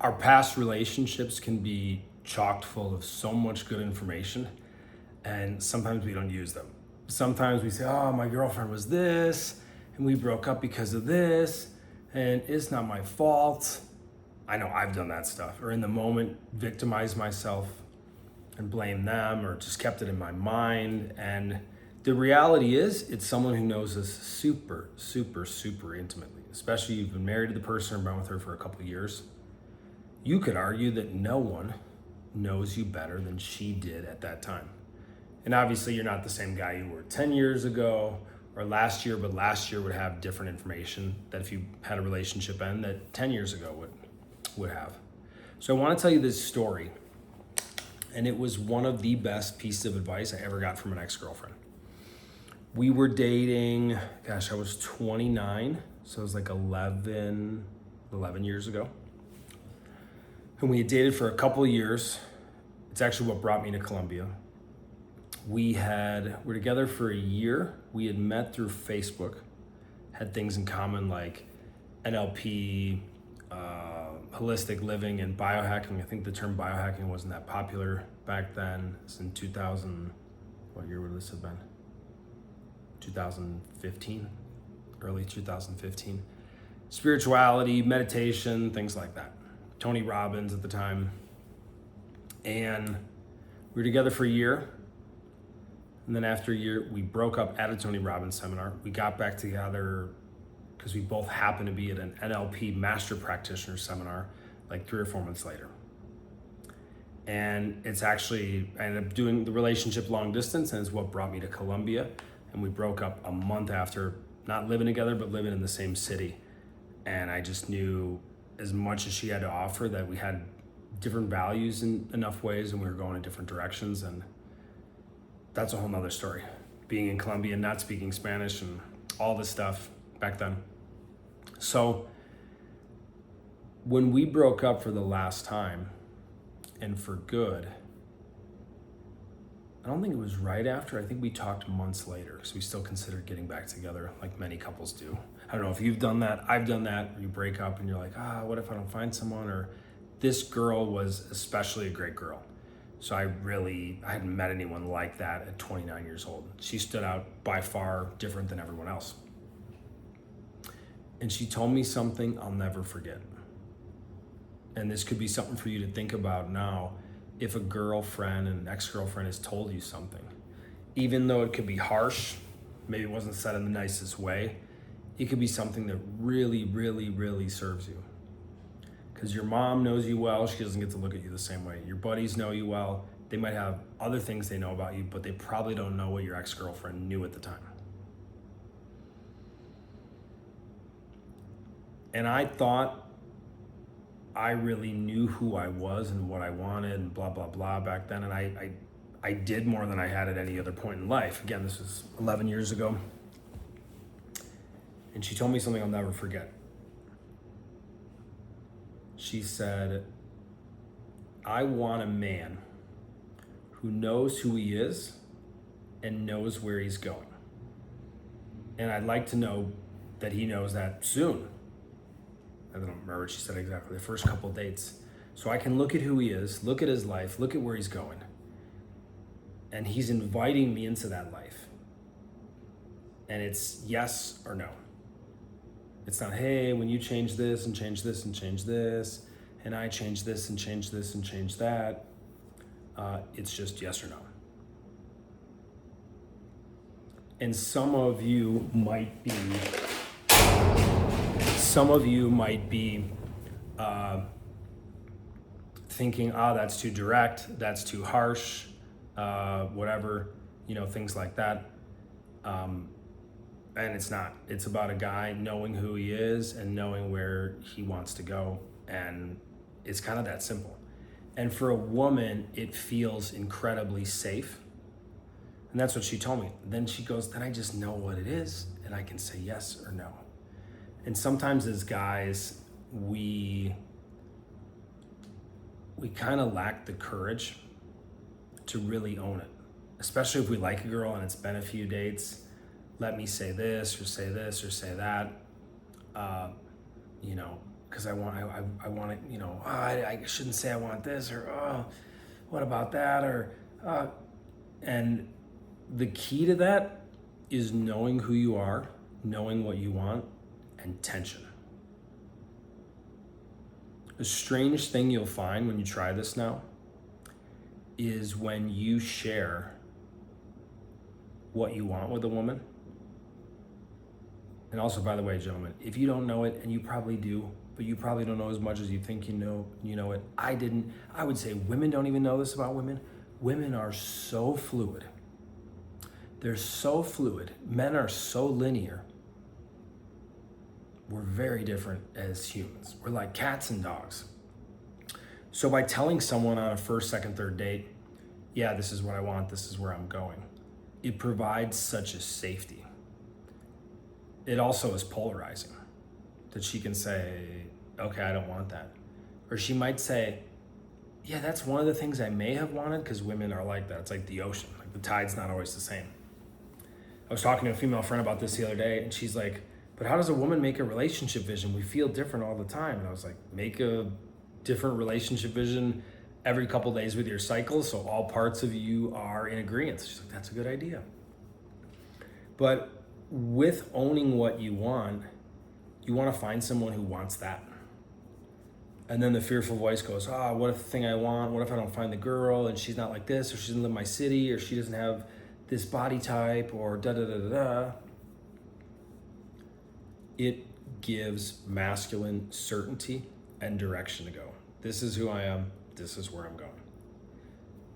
Our past relationships can be chocked full of so much good information, and sometimes we don't use them. Sometimes we say, oh, my girlfriend was this, and we broke up because of this, and it's not my fault. I know I've done that stuff, or in the moment, victimize myself and blame them, or just kept it in my mind. And the reality is, it's someone who knows us super, super, super intimately, especially if you've been married to the person or been with her for a couple of years. You could argue that no one knows you better than she did at that time. And obviously you're not the same guy you were 10 years ago or last year, but last year would have different information that if you had a relationship end that 10 years ago would have. So I want to tell you this story, and it was one of the best pieces of advice I ever got from an ex-girlfriend. We were dating, I was 29, so it was like 11 years ago. And we had dated for a couple of years. It's actually what brought me to Columbia. We're together for a year. We had met through Facebook, had things in common like NLP, holistic living, and biohacking. I think the term biohacking wasn't that popular back then. It's in 2000, what year would this have been? 2015, early 2015. Spirituality, meditation, things like that. Tony Robbins at the time. And we were together for a year. And then after a year, we broke up at a Tony Robbins seminar. We got back together because we both happened to be at an NLP master practitioner seminar like 3 or 4 months later. And I ended up doing the relationship long distance, and it's what brought me to Columbia. And we broke up a month after, not living together, but living in the same city. And I just knew, as much as she had to offer, that we had different values in enough ways, and we were going in different directions. And that's a whole nother story. Being in Colombia, not speaking Spanish, and all this stuff back then. So when we broke up for the last time, and for good, I don't think it was right after. I think we talked months later, because we still considered getting back together like many couples do. I don't know if you've done that. I've done that. You break up and you're like, what if I don't find someone? Or this girl was especially a great girl. So I hadn't met anyone like that at 29 years old. She stood out by far, different than everyone else. And she told me something I'll never forget. And this could be something for you to think about now. If a girlfriend, an ex-girlfriend, has told you something, even though it could be harsh, maybe it wasn't said in the nicest way, it could be something that really, really, really serves you. Because your mom knows you well, she doesn't get to look at you the same way. Your buddies know you well, they might have other things they know about you, but they probably don't know what your ex-girlfriend knew at the time. And I thought I really knew who I was and what I wanted and blah, blah, blah back then. And I did more than I had at any other point in life. Again, this was 11 years ago. And she told me something I'll never forget. She said, I want a man who knows who he is and knows where he's going. And I'd like to know that he knows that soon. I don't remember what she said exactly, the first couple dates. So I can look at who he is, look at his life, look at where he's going. And he's inviting me into that life. And it's yes or no. It's not, hey, when you change this and change this and change this, and I change this and change this and change that, it's just yes or no. And some of you might be thinking, that's too direct, that's too harsh, whatever, things like that. And it's not. It's about a guy knowing who he is and knowing where he wants to go. And it's kind of that simple. And for a woman, it feels incredibly safe. And that's what she told me. Then she goes, then I just know what it is and I can say yes or no. And sometimes as guys, we kind of lack the courage to really own it, especially if we like a girl and it's been a few dates. Let me say this or say this or say that. because I want it, I shouldn't say I want this, or what about that, or and the key to that is knowing who you are, knowing what you want, and tension. A strange thing you'll find when you try this now is when you share what you want with a woman. And also, by the way, gentlemen, if you don't know it, and you probably do, but you probably don't know as much as you think you know it. I didn't. I would say women don't even know this about women. Women are so fluid. They're so fluid. Men are so linear. We're very different as humans. We're like cats and dogs. So by telling someone on a first, second, third date, yeah, this is what I want, this is where I'm going, it provides such a safety. It also is polarizing, that she can say, okay, I don't want that. Or she might say, yeah, that's one of the things I may have wanted, because women are like that. It's like the ocean. Like the tide's not always the same. I was talking to a female friend about this the other day, and she's like, but how does a woman make a relationship vision? We feel different all the time. And I was like, make a different relationship vision every couple days with your cycle, so all parts of you are in agreement. She's like, that's a good idea. But with owning what you want to find someone who wants that. And then the fearful voice goes, what if the thing I want, what if I don't find the girl and she's not like this, or she doesn't live in my city, or she doesn't have this body type, or da-da-da-da-da. It gives masculine certainty and direction to go. This is who I am, this is where I'm going.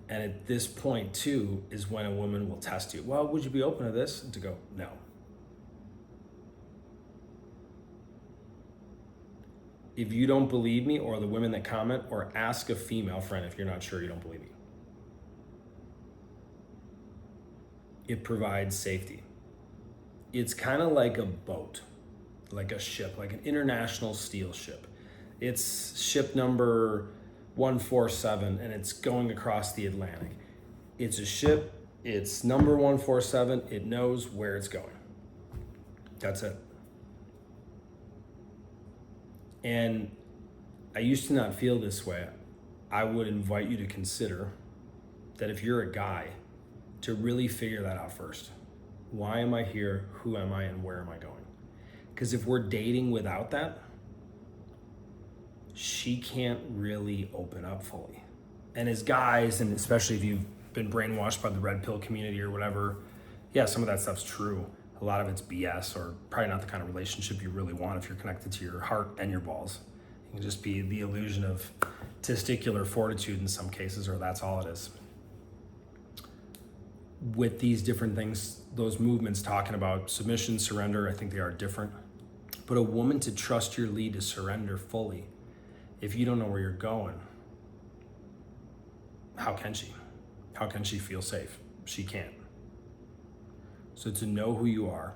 And at this point too, is when a woman will test you. Well, would you be open to this? And to go, no. If you don't believe me, or the women that comment, or ask a female friend if you're not sure, you don't believe me. It provides safety. It's kind of like a boat, like a ship, like an international steel ship. It's ship number 147, and it's going across the Atlantic. It's a ship, it's number 147, it knows where it's going. That's it. And I used to not feel this way. I would invite you to consider that if you're a guy, to really figure that out first. Why am I here? Who am I? And where am I going? Because if we're dating without that, she can't really open up fully. And as guys, and especially if you've been brainwashed by the red pill community or whatever, yeah, some of that stuff's true. A lot of it's BS, or probably not the kind of relationship you really want if you're connected to your heart and your balls. It can just be the illusion of testicular fortitude in some cases, or that's all it is. With these different things, those movements talking about submission, surrender, I think they are different. But a woman to trust your lead, to surrender fully, if you don't know where you're going, how can she? How can she feel safe? She can't. So to know who you are,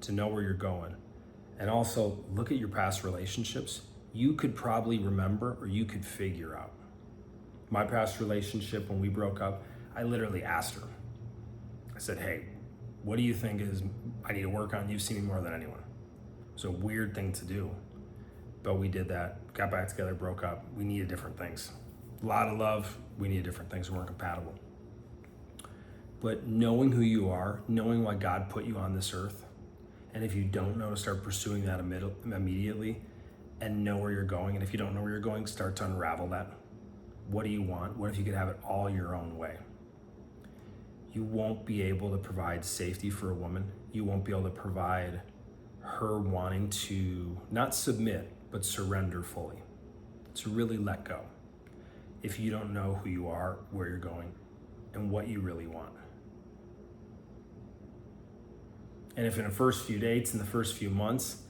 to know where you're going, and also look at your past relationships, you could probably remember, or you could figure out. My past relationship, when we broke up, I literally asked her. I said, hey, what do you think is I need to work on? You've seen me more than anyone. It's a weird thing to do, but we did that, got back together, broke up. We needed different things. A lot of love, we needed different things, we weren't compatible. But knowing who you are, knowing why God put you on this earth, and if you don't know, to start pursuing that immediately, and know where you're going. And if you don't know where you're going, start to unravel that. What do you want? What if you could have it all your own way? You won't be able to provide safety for a woman. You won't be able to provide her wanting to not submit, but surrender fully, to really let go, if you don't know who you are, where you're going, and what you really want. And if in the first few dates, in the first few months,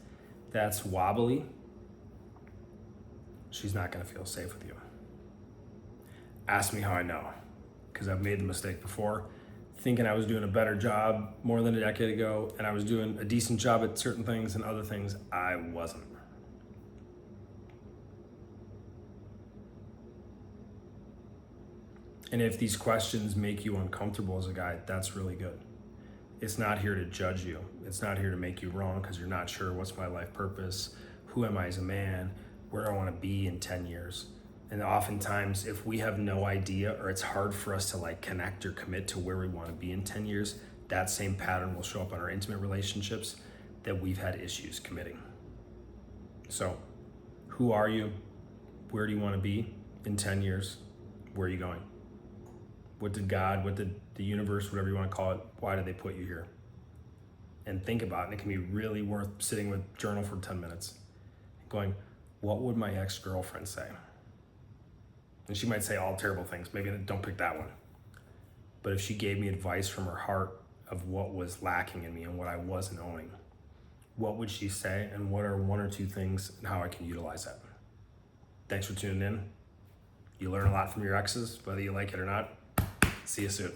that's wobbly, she's not gonna feel safe with you. Ask me how I know, because I've made the mistake before, thinking I was doing a better job more than a decade ago, and I was doing a decent job at certain things, and other things I wasn't. And if these questions make you uncomfortable as a guy, that's really good. It's not here to judge you. It's not here to make you wrong because you're not sure what's my life purpose, Who am I as a man? Where do I want to be in 10 years? And oftentimes, if we have no idea, or it's hard for us to like connect or commit to where we want to be in 10 years, that same pattern will show up in our intimate relationships that we've had issues committing. So, who are you? Where do you want to be in 10 years? Where are you going? What did God, what did the universe, whatever you want to call it, why did they put you here? And think about it. And it can be really worth sitting with journal for 10 minutes, going, what would my ex-girlfriend say? And she might say all terrible things. Maybe don't pick that one. But if she gave me advice from her heart of what was lacking in me and what I wasn't owning, what would she say? And what are one or two things and how I can utilize that? Thanks for tuning in. You learn a lot from your exes, whether you like it or not. See you soon.